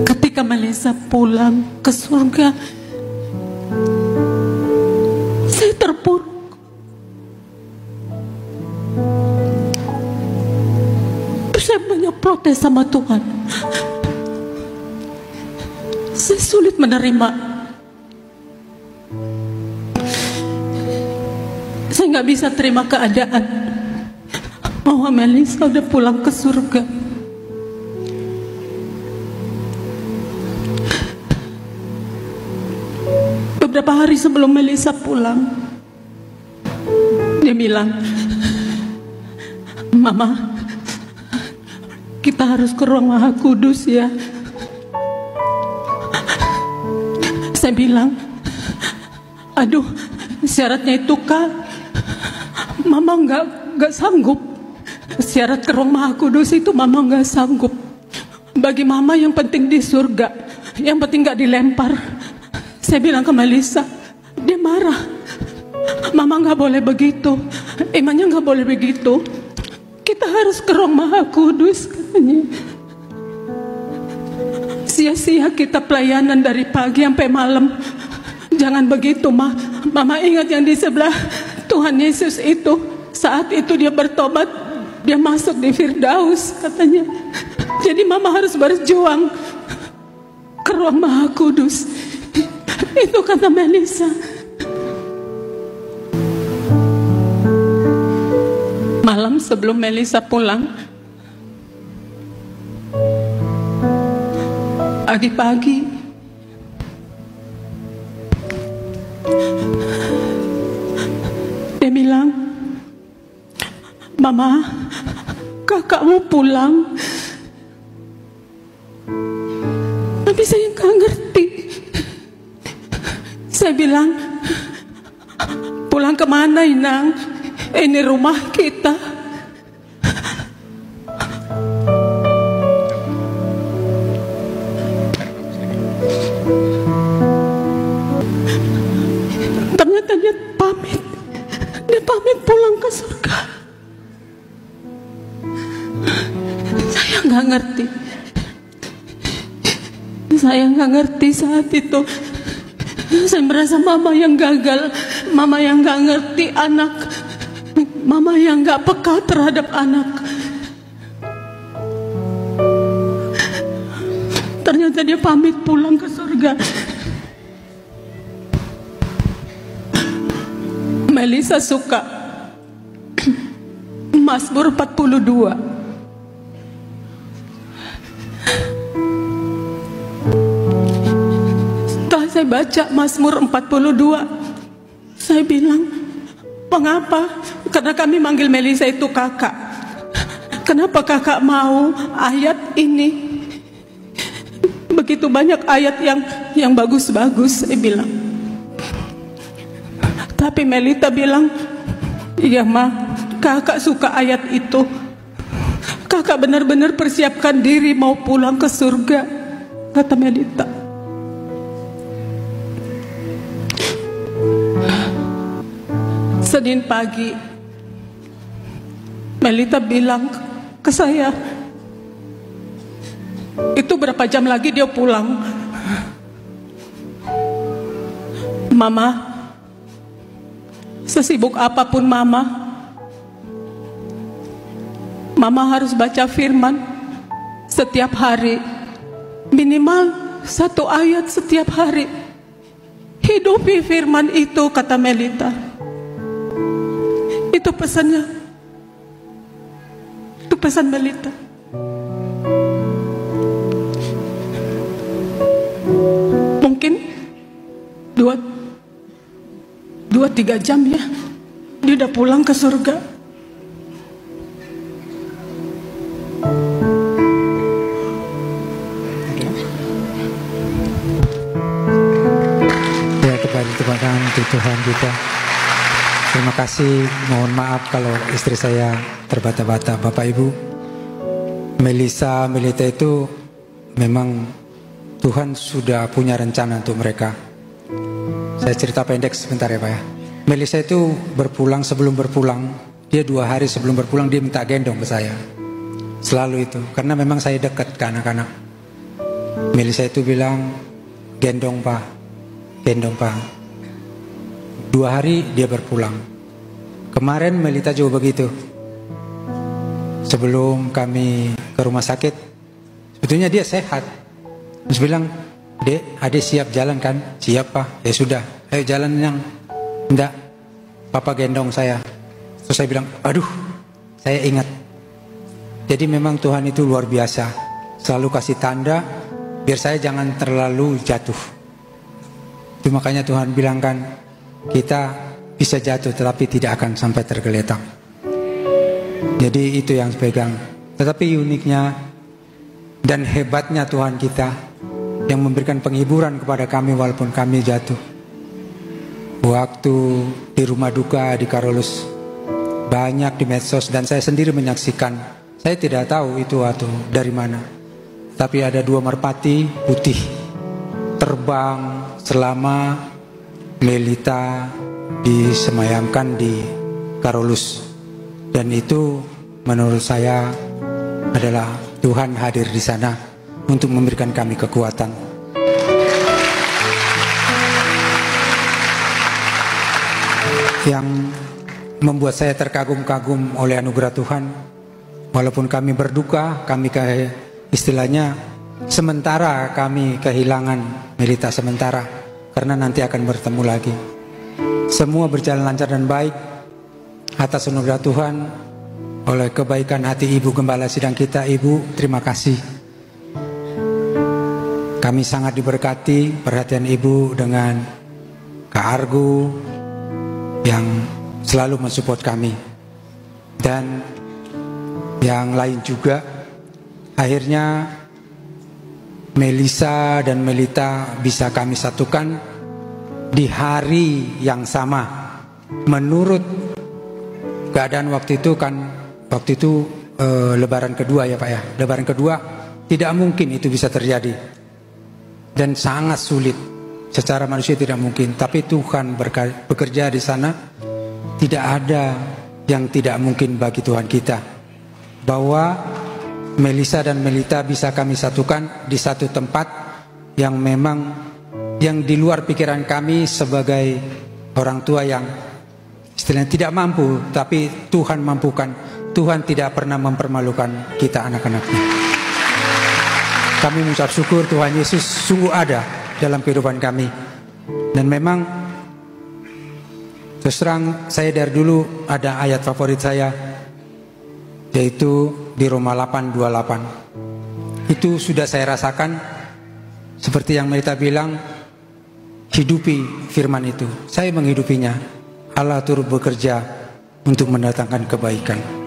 Ketika Melisa pulang ke surga, saya terpuruk. Saya banyak protes sama Tuhan. Saya sulit menerima. Saya nggak bisa terima keadaan bahwa Melisa udah pulang ke surga. Beberapa hari sebelum Melisa pulang, dia bilang, "Mama, kita harus ke ruang Maha Kudus ya." Saya bilang, "Aduh, syaratnya itu Kak, Mama nggak sanggup. Syarat ke ruang Maha Kudus itu Mama nggak sanggup. Bagi Mama yang penting di surga, yang penting nggak dilempar." Saya bilang ke Melisa, dia marah. "Mama nggak boleh begitu, emangnya nggak boleh begitu? Kita harus ke ruang Maha Kudus," katanya. "Sia-sia kita pelayanan dari pagi sampai malam. Jangan begitu, Ma. Mama ingat yang di sebelah Tuhan Yesus itu. Saat itu dia bertobat, dia masuk di Firdaus," katanya. "Jadi Mama harus berjuang ke ruang Maha Kudus." Itu kata Melisa. Malam sebelum Melisa pulang, pagi-pagi dia bilang, "Mama, kakakmu pulang." Tapi saya nggak ngerti. Saya bilang, "Pulang kemana, Inang? Ini rumah kita." Ternyata dia pamit. Dia pamit pulang ke surga. Saya nggak ngerti. Saya nggak ngerti saat itu. Saya merasa mama yang gagal, mama yang nggak ngerti anak, mama yang nggak peka terhadap anak. Ternyata dia pamit pulang ke surga. Melisa suka Mazmur 42. Saya baca Mazmur 42. Saya bilang, "Mengapa?" Karena kami manggil Melisa itu kakak. "Kenapa kakak mau ayat ini? Begitu banyak ayat yang bagus-bagus," saya bilang. Tapi Melita bilang, "Iya Ma, kakak suka ayat itu. Kakak benar-benar persiapkan diri mau pulang ke surga," kata Melita. Senin pagi, Melita bilang ke saya, "Itu berapa jam lagi dia pulang?" "Mama, sesibuk apapun Mama harus baca firman setiap hari, minimal 1 ayat setiap hari. Hidupi firman itu," kata Melita. Itu pesannya. Itu pesan Melita. Mungkin 2-3 jam ya, dia udah pulang ke surga. Ya, kembali tepuk tangan untuk Tuhan kita. Terima kasih, mohon maaf kalau istri saya terbata-bata. Bapak Ibu, Melita itu memang Tuhan sudah punya rencana untuk mereka. Saya cerita pendek sebentar ya Pak ya. Melisa itu sebelum berpulang, dia 2 hari sebelum berpulang dia minta gendong ke saya. Selalu itu, karena memang saya dekat ke anak-anak. Melisa itu bilang, gendong pak, gendong pak. 2 hari dia berpulang. Kemarin Melita juga begitu. Sebelum kami ke rumah sakit, sebetulnya dia sehat. Terus bilang, Dek, adek siap jalan kan? Siap pak. Ya sudah, ayo jalan yang. Enggak, papa gendong saya. Terus saya bilang, aduh, saya ingat. Jadi memang Tuhan itu luar biasa. Selalu kasih tanda, biar saya jangan terlalu jatuh. Itu makanya Tuhan bilang kan, kita bisa jatuh tetapi tidak akan sampai tergeletak. Jadi itu yang pegang. Tetapi uniknya dan hebatnya Tuhan kita yang memberikan penghiburan kepada kami walaupun kami jatuh. Waktu di rumah duka di Carolus, banyak di medsos dan saya sendiri menyaksikan. Saya tidak tahu itu atau dari mana. Tapi ada 2 merpati putih terbang selama Melita disemayamkan di Carolus. Dan itu menurut saya adalah Tuhan hadir di sana untuk memberikan kami kekuatan. Yang membuat saya terkagum-kagum oleh anugerah Tuhan, walaupun kami berduka, kami istilahnya sementara kami kehilangan Melita sementara, karena nanti akan bertemu lagi. Semua berjalan lancar dan baik atas anugerah Tuhan, oleh kebaikan hati Ibu Gembala Sidang kita. Ibu, terima kasih. Kami sangat diberkati perhatian Ibu dengan Kak Argu yang selalu mensupport kami. Dan yang lain juga. Akhirnya Melisa dan Melita bisa kami satukan di hari yang sama. Menurut keadaan waktu itu kan, waktu itu lebaran kedua ya Pak ya. Lebaran kedua tidak mungkin itu bisa terjadi. Dan sangat sulit. Secara manusia tidak mungkin. Tapi Tuhan bekerja di sana. Tidak ada yang tidak mungkin bagi Tuhan kita. Bahwa Melisa dan Melita bisa kami satukan di satu tempat yang memang yang di luar pikiran kami sebagai orang tua yang istilahnya tidak mampu, tapi Tuhan mampukan. Tuhan tidak pernah mempermalukan kita anak-anaknya. Kami mengucap syukur Tuhan Yesus sungguh ada dalam kehidupan kami. Dan memang terus terang saya dari dulu ada ayat favorit saya, yaitu di Roma 8:28. Itu sudah saya rasakan. Seperti yang Melita bilang, hidupi firman itu. Saya menghidupinya. Allah turut bekerja untuk mendatangkan kebaikan.